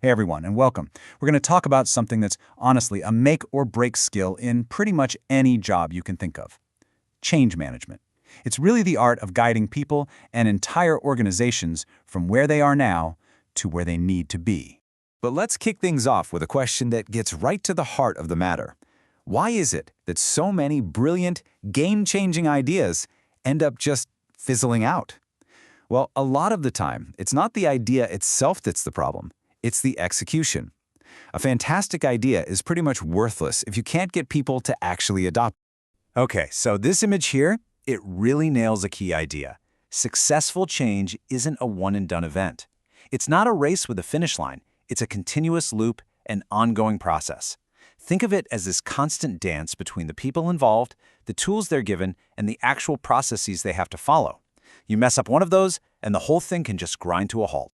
Hey everyone, and welcome. We're going to talk about something that's honestly a make or break skill in pretty much any job you can think of. Change management. It's really the art of guiding people and entire organizations from where they are now to where they need to be. But let's kick things off with a question that gets right to the heart of the matter. Why is it that so many brilliant, game-changing ideas end up just fizzling out? Well, a lot of the time, it's not the idea itself that's the problem. It's the execution. A fantastic idea is pretty much worthless if you can't get people to actually adopt it. Okay, so this image here, it really nails a key idea. Successful change isn't a one-and-done event. It's not a race with a finish line. It's a continuous loop, an ongoing process. Think of it as this constant dance between the people involved, the tools they're given, and the actual processes they have to follow. You mess up one of those, and the whole thing can just grind to a halt.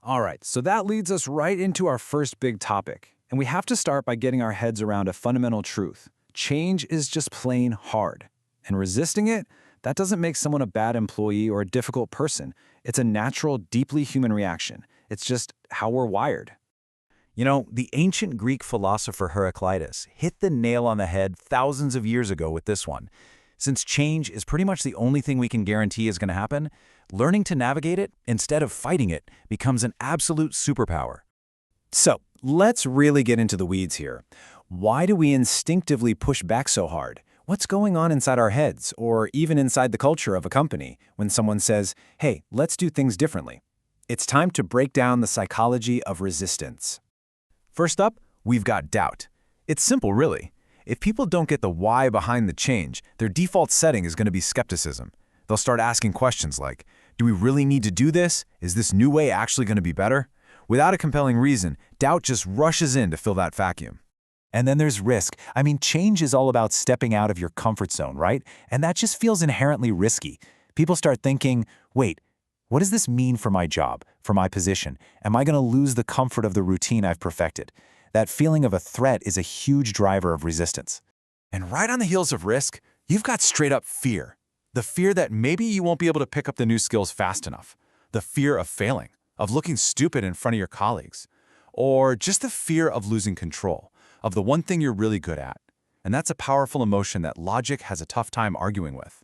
All right, so that leads us right into our first big topic. And we have to start by getting our heads around a fundamental truth. Change is just plain hard. And resisting it, that doesn't make someone a bad employee or a difficult person. It's a natural, deeply human reaction. It's just how we're wired. You know, the ancient Greek philosopher Heraclitus hit the nail on the head thousands of years ago with this one. Since change is pretty much the only thing we can guarantee is going to happen, learning to navigate it instead of fighting it becomes an absolute superpower. So, let's really get into the weeds here. Why do we instinctively push back so hard? What's going on inside our heads, or even inside the culture of a company, when someone says, hey, let's do things differently? It's time to break down the psychology of resistance. First up, we've got doubt. It's simple, really. If people don't get the why behind the change, their default setting is going to be skepticism. They'll start asking questions like, do we really need to do this? Is this new way actually going to be better? Without a compelling reason, doubt just rushes in to fill that vacuum. And then there's risk. I mean, change is all about stepping out of your comfort zone, right? And that just feels inherently risky. People start thinking, wait, what does this mean for my job, for my position? Am I going to lose the comfort of the routine I've perfected? That feeling of a threat is a huge driver of resistance. And right on the heels of risk, you've got straight-up fear. The fear that maybe you won't be able to pick up the new skills fast enough. The fear of failing, of looking stupid in front of your colleagues. Or just the fear of losing control, of the one thing you're really good at. And that's a powerful emotion that logic has a tough time arguing with.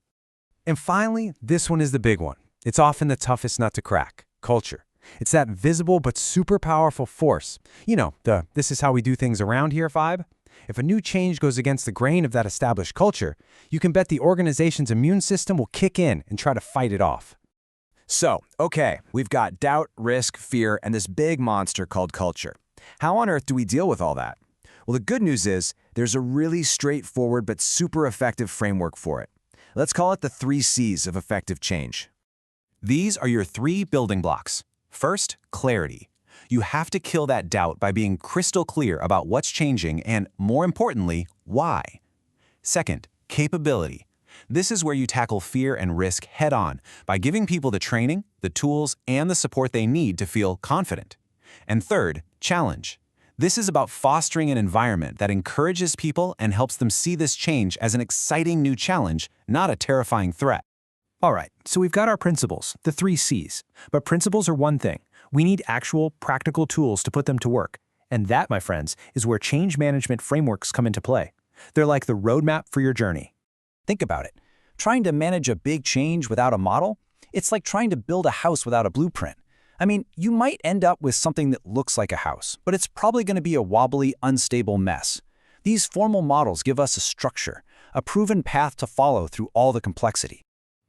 And finally, this one is the big one. It's often the toughest nut to crack: culture. It's that visible but super powerful force. You know, the "this is how we do things around here" vibe. If a new change goes against the grain of that established culture, you can bet the organization's immune system will kick in and try to fight it off. So, okay, we've got doubt, risk, fear, and this big monster called culture. How on earth do we deal with all that? Well, the good news is there's a really straightforward but super effective framework for it. Let's call it the 3 C's of effective change. These are your 3 building blocks. First, clarity. You have to kill that doubt by being crystal clear about what's changing and, more importantly, why. Second, capability. This is where you tackle fear and risk head-on by giving people the training, the tools, and the support they need to feel confident. And third, challenge. This is about fostering an environment that encourages people and helps them see this change as an exciting new challenge, not a terrifying threat. All right, so we've got our principles, the 3 C's. But principles are one thing. We need actual, practical tools to put them to work. And that, my friends, is where change management frameworks come into play. They're like the roadmap for your journey. Think about it. Trying to manage a big change without a model? It's like trying to build a house without a blueprint. I mean, you might end up with something that looks like a house, but it's probably going to be a wobbly, unstable mess. These formal models give us a structure, a proven path to follow through all the complexity.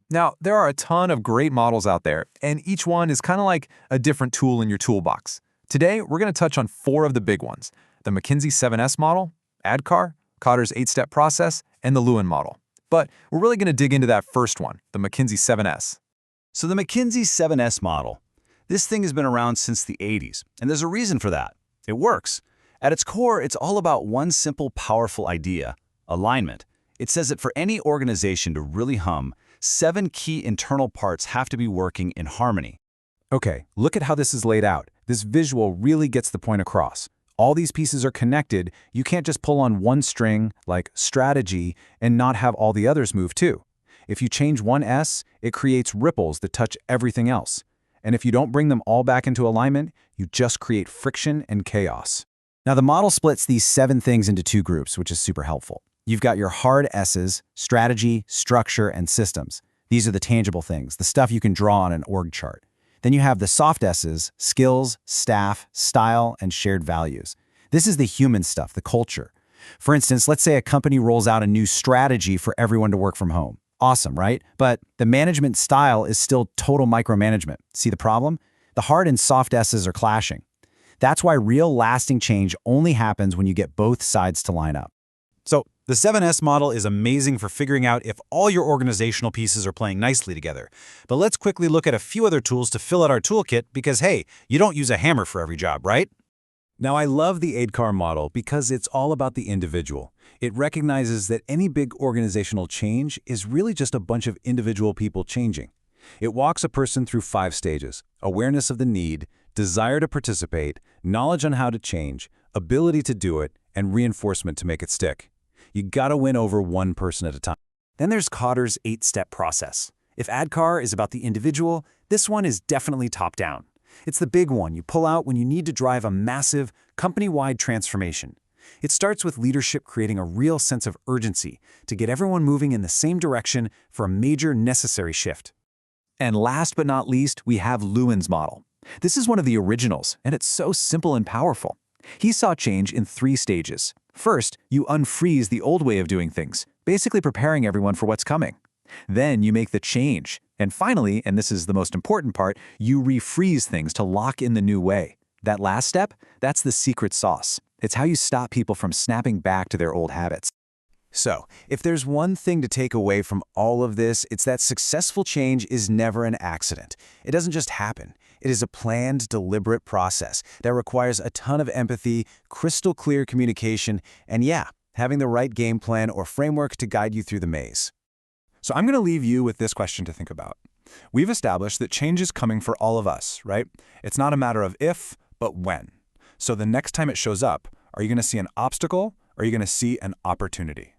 Now, there are a ton of great models out there, and each one is kind of like a different tool in your toolbox. Today, we're going to touch on 4 of the big ones: the McKinsey 7S model, ADKAR, Kotter's 8-step process, and the Lewin model. But we're really going to dig into that first one, the McKinsey 7S. So the McKinsey 7S model. This thing has been around since the 80s, and there's a reason for that. It works. At its core, it's all about one simple, powerful idea: alignment. It says that for any organization to really hum, 7 key internal parts have to be working in harmony. Okay, look at how this is laid out. This visual really gets the point across. All these pieces are connected. You can't just pull on one string, like strategy, and not have all the others move too. If you change one S, it creates ripples that touch everything else. And if you don't bring them all back into alignment, you just create friction and chaos. Now, the model splits these 7 things into 2 groups, which is super helpful. You've got your hard S's, strategy, structure, and systems. These are the tangible things, the stuff you can draw on an org chart. Then you have the soft S's, skills, staff, style, and shared values. This is the human stuff, the culture. For instance, let's say a company rolls out a new strategy for everyone to work from home. Awesome, right? But the management style is still total micromanagement. See the problem? The hard and soft S's are clashing. That's why real lasting change only happens when you get both sides to line up. So the 7S model is amazing for figuring out if all your organizational pieces are playing nicely together. But let's quickly look at a few other tools to fill out our toolkit because, hey, you don't use a hammer for every job, right? Now, I love the AIDCAR model because it's all about the individual. It recognizes that any big organizational change is really just a bunch of individual people changing. It walks a person through 5 stages: awareness of the need, desire to participate, knowledge on how to change, ability to do it, and reinforcement to make it stick. You gotta win over one person at a time. Then there's Cotter's 8-step process. If AIDCAR is about the individual, this one is definitely top-down. It's the big one you pull out when you need to drive a massive, company-wide transformation. It starts with leadership creating a real sense of urgency to get everyone moving in the same direction for a major necessary shift. And last but not least, we have Lewin's model. This is one of the originals, and it's so simple and powerful. He saw change in 3 stages. First, you unfreeze the old way of doing things, basically preparing everyone for what's coming. Then you make the change. And finally, and this is the most important part, you refreeze things to lock in the new way. That last step, that's the secret sauce. It's how you stop people from snapping back to their old habits. So, if there's one thing to take away from all of this, it's that successful change is never an accident. It doesn't just happen. It is a planned, deliberate process that requires a ton of empathy, crystal clear communication, and yeah, having the right game plan or framework to guide you through the maze. So I'm going to leave you with this question to think about. We've established that change is coming for all of us, right? It's not a matter of if, but when. So the next time it shows up, are you going to see an obstacle or are you going to see an opportunity?